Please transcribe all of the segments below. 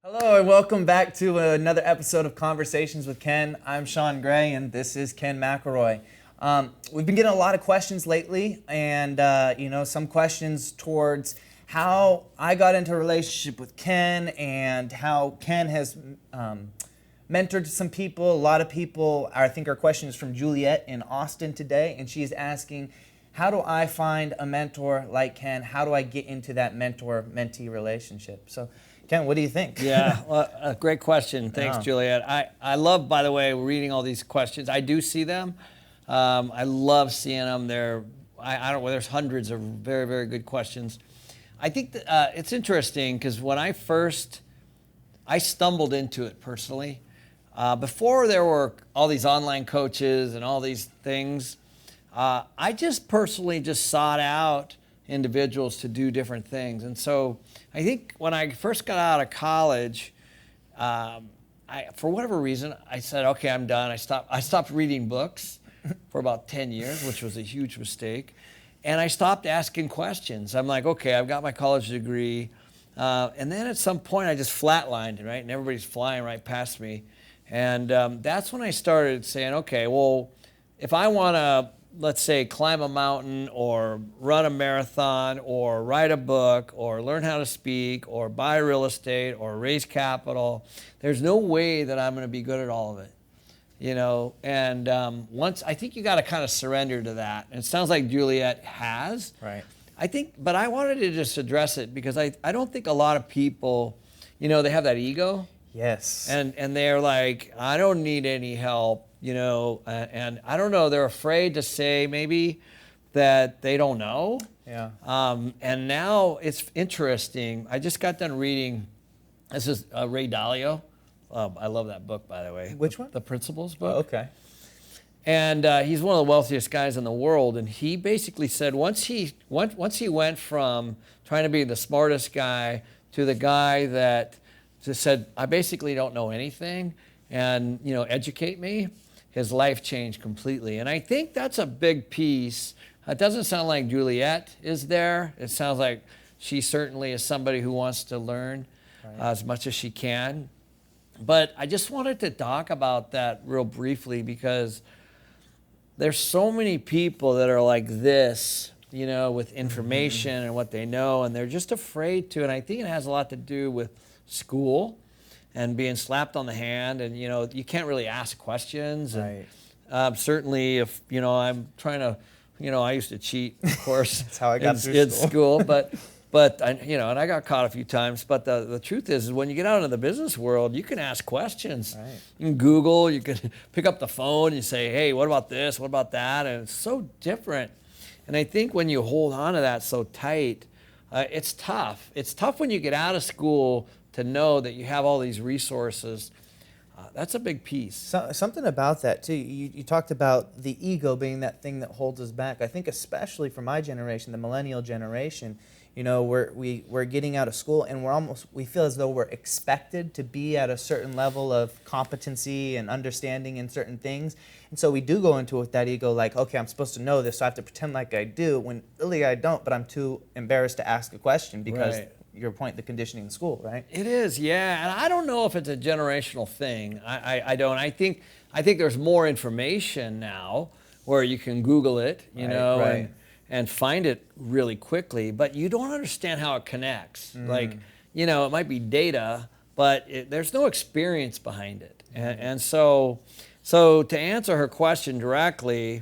Hello and welcome back to another episode of Conversations with Ken. I'm Sean Gray and this is Ken McElroy. We've been getting a lot of questions lately, and some questions towards how I got into a relationship with Ken and how Ken has mentored some people. A lot of people, I think our question is from Juliet in Austin today, and she's asking, how do I find a mentor like Ken? How do I get into that mentor-mentee relationship? So, Ken, what do you think? Yeah, well, a great question. Thanks, Juliet. I love, by the way, reading all these questions. I do see them. I love seeing them. There's hundreds of very, very good questions. I think that, it's interesting because when I stumbled into it personally. Before there were all these online coaches and all these things, I just personally just sought out individuals to do different things. And so I think when I first got out of college, for whatever reason, I said, okay, I'm done. I stopped reading books for about 10 years, which was a huge mistake. And I stopped asking questions. I'm like, okay, I've got my college degree. And then at some point I just flatlined, right? And everybody's flying right past me. And that's when I started saying, okay, well, if I want to, let's say, climb a mountain or run a marathon or write a book or learn how to speak or buy real estate or raise capital, there's no way that I'm going to be good at all of it. And once, I think you got to kind of surrender to that. And it sounds like Juliet has. Right. But I wanted to just address it because I don't think a lot of people, they have that ego. Yes. And they're like, I don't need any help. And I don't know, they're afraid to say maybe that they don't know. Yeah. And now it's interesting. I just got done reading, this is Ray Dalio. I love that book, by the way. Which one? The Principles book. Oh, okay. And he's one of the wealthiest guys in the world. And he basically said once he went from trying to be the smartest guy to the guy that just said, I basically don't know anything, and educate me, his life changed completely. And I think that's a big piece. It doesn't sound like Juliet is there. It sounds like she certainly is somebody who wants to learn as much as she can. But I just wanted to talk about that real briefly because there's so many people that are like this, with information and what they know, and they're just afraid to. And I think it has a lot to do with school and being slapped on the hand, and you can't really ask questions. Right. And certainly, if I'm trying to, I used to cheat, of course. That's how I got through in school. but I, and I got caught a few times. But the truth is when you get out into the business world, you can ask questions. Right. You can Google, you can pick up the phone and say, hey, what about this? What about that? And it's so different. And I think when you hold on to that so tight, it's tough. It's tough when you get out of school to know that you have all these resources. That's a big piece. Something about that too. You talked about the ego being that thing that holds us back. I think especially for my generation, the millennial generation, we're getting out of school and we feel as though we're expected to be at a certain level of competency and understanding in certain things. And so we do go into it with that ego like, okay, I'm supposed to know this, so I have to pretend like I do, when really I don't, but I'm too embarrassed to ask a question because your point, the conditioning in school, right? It is, yeah. And I don't know if it's a generational thing. I don't. I think there's more information now where you can Google it, and find it really quickly, but you don't understand how it connects. Like, it might be data, but there's no experience behind it. And so to answer her question directly,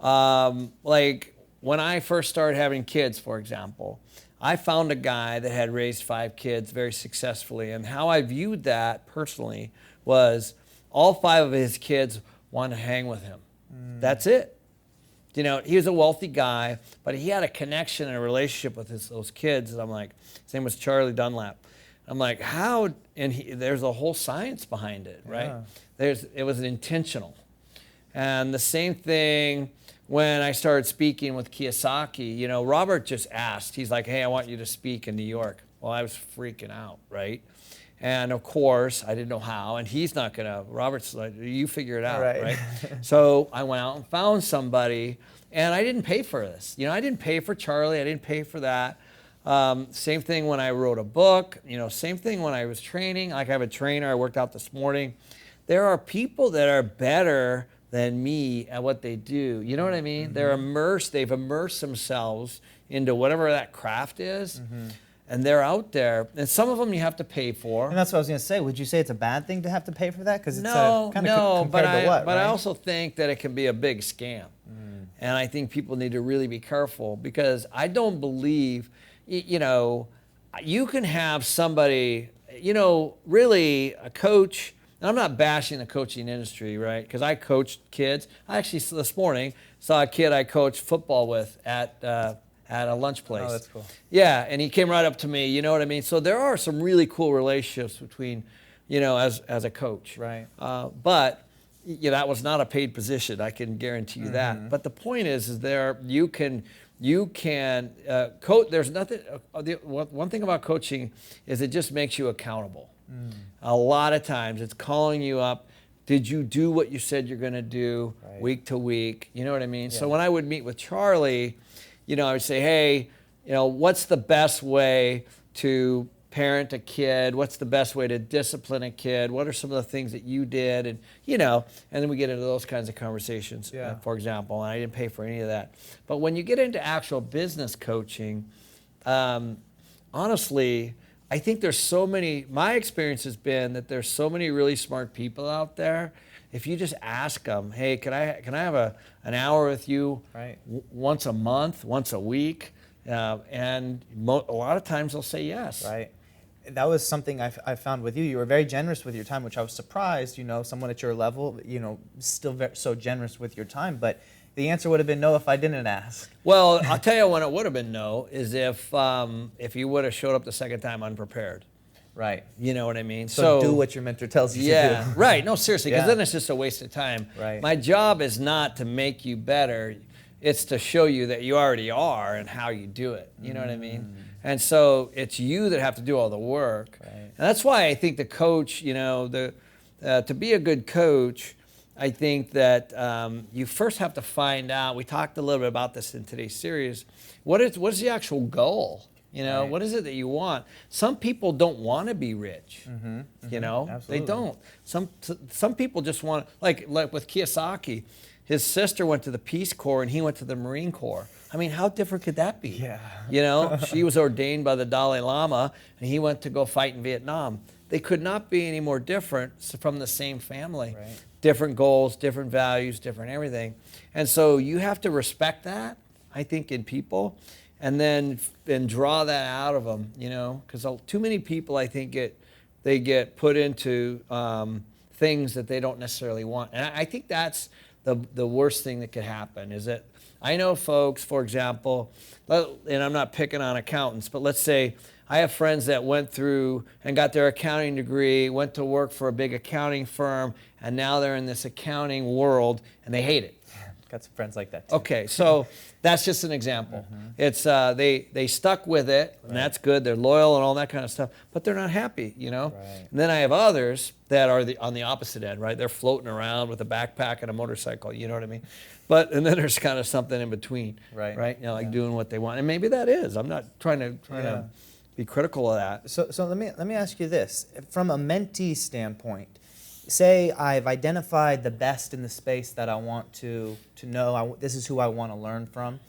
like when I first started having kids, for example, I found a guy that had raised 5 kids very successfully, and how I viewed that personally was all 5 of his kids wanted to hang with him. That's it. He was a wealthy guy, but he had a connection and a relationship with those kids. And I'm like, his name was Charlie Dunlap. I'm like, how? And there's a whole science behind it, right? Yeah. It was intentional. And the same thing when I started speaking with Kiyosaki, Robert just asked, he's like, hey, I want you to speak in New York. Well, I was freaking out, right? And of course, I didn't know how, and he's not gonna, Robert's like, you figure it out, right? So I went out and found somebody, and I didn't pay for this. I didn't pay for Charlie, I didn't pay for that. Same thing when I wrote a book, same thing when I was training. Like I have a trainer, I worked out this morning. There are people that are better than me at what they do. You know what I mean? They've immersed themselves into whatever that craft is. And they're out there, and some of them you have to pay for. And that's what I was going to say. Would you say it's a bad thing to have to pay for that? Because it's no, kind of compared to what, but right? I also think that it can be a big scam. And I think people need to really be careful, because I don't believe, you can have somebody, really a coach, and I'm not bashing the coaching industry, right? Because I coached kids. I actually, this morning, saw a kid I coached football with at a lunch place. Oh, that's cool. Yeah, and he came right up to me, you know what I mean? So there are some really cool relationships between, as a coach. Right. But that was not a paid position, I can guarantee you that. But the point is you can coach. There's nothing, one thing about coaching is it just makes you accountable. A lot of times it's calling you up. Did you do what you said you're gonna do week to week? You know what I mean? Yeah. So when I would meet with Charlie, I would say, hey, what's the best way to parent a kid? What's the best way to discipline a kid? What are some of the things that you did? And, and then we get into those kinds of conversations, for example, and I didn't pay for any of that. But when you get into actual business coaching, honestly, I think my experience has been that there's so many really smart people out there. If you just ask them, hey, can I have an hour with you once a month, once a week? And a lot of times they'll say yes. Right. That was something I found with you. You were very generous with your time, which I was surprised, someone at your level, still so generous with your time. But the answer would have been no if I didn't ask. Well, I'll tell you when it would have been no is if you would have showed up the second time unprepared. Right. You know what I mean? So do what your mentor tells you to do. Right. No, seriously, because then it's just a waste of time. Right. My job is not to make you better. It's to show you that you already are and how you do it. You know what I mean? And so it's you that have to do all the work. Right. And that's why I think the coach, to be a good coach, I think that you first have to find out, we talked a little bit about this in today's series, what is the actual goal? What is it that you want? Some people don't want to be rich. Absolutely. They don't. Some people just want, like with Kiyosaki, his sister went to the Peace Corps and he went to the Marine Corps. I mean, how different could that be? Yeah. She was ordained by the Dalai Lama and he went to go fight in Vietnam. They could not be any more different from the same family. Right. Different goals, different values, different everything. And so you have to respect that, I think, in people. And then draw that out of them, because too many people, I think, get put into things that they don't necessarily want. And I think that's the worst thing that could happen is that I know folks, for example, and I'm not picking on accountants, but let's say I have friends that went through and got their accounting degree, went to work for a big accounting firm, and now they're in this accounting world and they hate it. Got some friends like that too. Okay, so that's just an example. It's they stuck with it, and that's good. They're loyal and all that kind of stuff, but they're not happy, Right. And then I have others that are on the opposite end, right? They're floating around with a backpack and a motorcycle, you know what I mean? And then there's kind of something in between, right? Doing what they want, and maybe that is. I'm not trying to be critical of that. So let me ask you this, from a mentee standpoint. Say I've identified the best in the space that I want to know. This is who I want to learn from.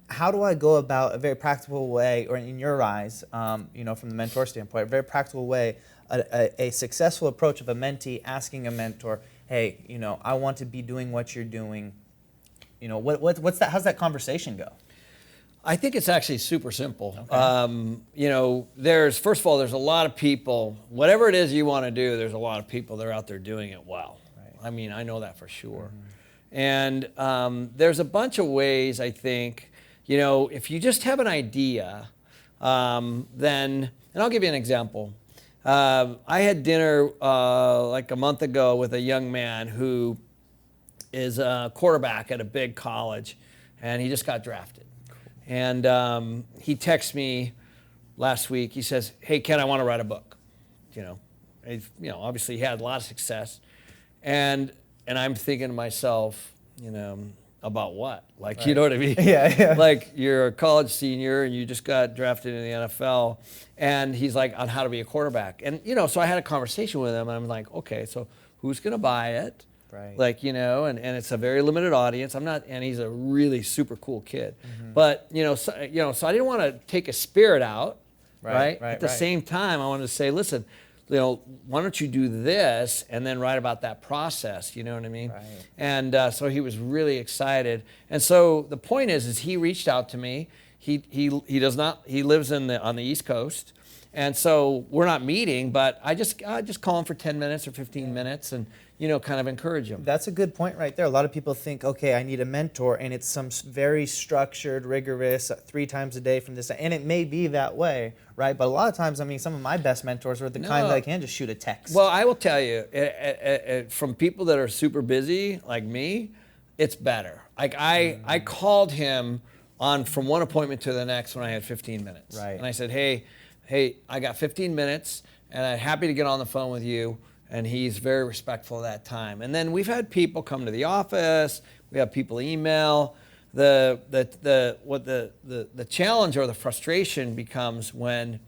How do I go about a very practical way, or in your eyes, from the mentor standpoint, a very practical way, a successful approach of a mentee asking a mentor, hey, I want to be doing what you're doing. What's that? How's that conversation go? I think it's actually super simple. Okay. First of all, there's a lot of people, whatever it is you want to do, there's a lot of people that are out there doing it well. Right. I mean, I know that for sure. And there's a bunch of ways, I think, if you just have an idea, then, and I'll give you an example. I had dinner like a month ago with a young man who is a quarterback at a big college, and he just got drafted. And he texted me last week. He says, hey, Ken, I want to write a book. Obviously he had a lot of success. And I'm thinking to myself, about what? Like, you know what I mean? Yeah. Like, you're a college senior and you just got drafted in the NFL, and he's like, on how to be a quarterback. And, so I had a conversation with him, and I'm like, okay, so who's going to buy it? Right. Like, and it's a very limited audience. And he's a really super cool kid. But, so I didn't want to take a spirit out, right? At the same time, I wanted to say, listen, why don't you do this and then write about that process? You know what I mean? Right. And so he was really excited. And so the point is he reached out to me. He lives on the East Coast, and so we're not meeting, but I just call him for 10 minutes or 15 minutes and kind of encourage him. That's a good point right there. A lot of people think, okay, I need a mentor, and it's some very structured, rigorous, 3 times a day from this, and it may be that way, right? But a lot of times, some of my best mentors are the kind that I can just shoot a text. Well, I will tell you, from people that are super busy like me, it's better. Like I called him from one appointment to the next when I had 15 minutes. Right. And I said, hey, I got 15 minutes, and I'm happy to get on the phone with you. And he's very respectful of that time. And then we've had people come to the office. We have people email. The challenge or the frustration becomes when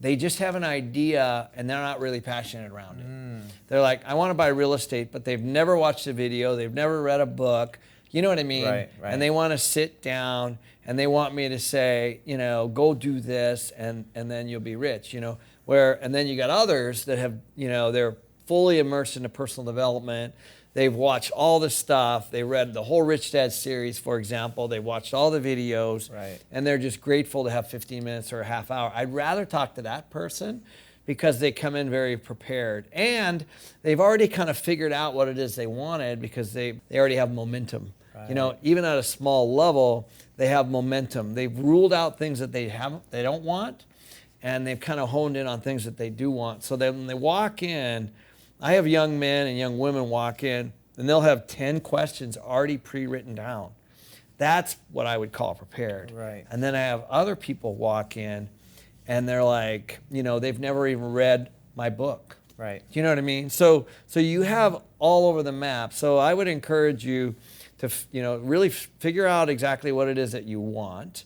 they just have an idea and they're not really passionate around it. They're like, I want to buy real estate, but they've never watched a video. They've never read a book. You know what I mean? Right. And they want to sit down and they want me to say, go do this and then you'll be rich. And then you got others that have, they're fully immersed into personal development. They've watched all the stuff. They read the whole Rich Dad series, for example. They've watched all the videos. Right. And they're just grateful to have 15 minutes or a half hour. I'd rather talk to that person because they come in very prepared. And they've already kind of figured out what it is they wanted because they already have momentum. Right. Even at a small level, they have momentum. They've ruled out things that they don't want, and they've kind of honed in on things that they do want. So that when they walk in, I have young men and young women walk in, and they'll have 10 questions already pre-written down. That's what I would call prepared. Right. And then I have other people walk in, and they're like, they've never even read my book. Right. Do you know what I mean? So you have all over the map. So I would encourage you to really figure out exactly what it is that you want.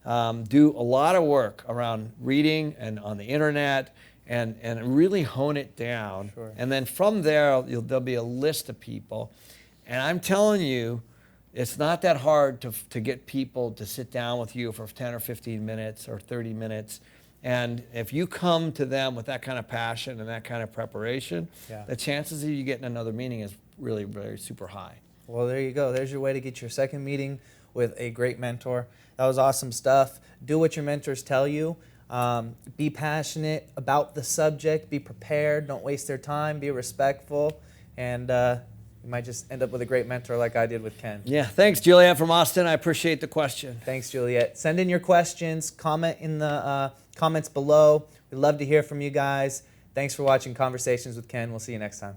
Do a lot of work around reading and on the internet, and really hone it down. Sure. And then from there, there'll be a list of people. And I'm telling you, it's not that hard to get people to sit down with you for 10 or 15 minutes or 30 minutes. And if you come to them with that kind of passion and that kind of preparation, the chances of you getting another meeting is really, very super high. Well, there you go. There's your way to get your second meeting with a great mentor. That was awesome stuff. Do what your mentors tell you. Be passionate about the subject. Be prepared. Don't waste their time. Be respectful. And you might just end up with a great mentor like I did with Ken. Yeah. Thanks, Juliet from Austin. I appreciate the question. Thanks, Juliet. Send in your questions. Comment in the comments below. We'd love to hear from you guys. Thanks for watching Conversations with Ken. We'll see you next time.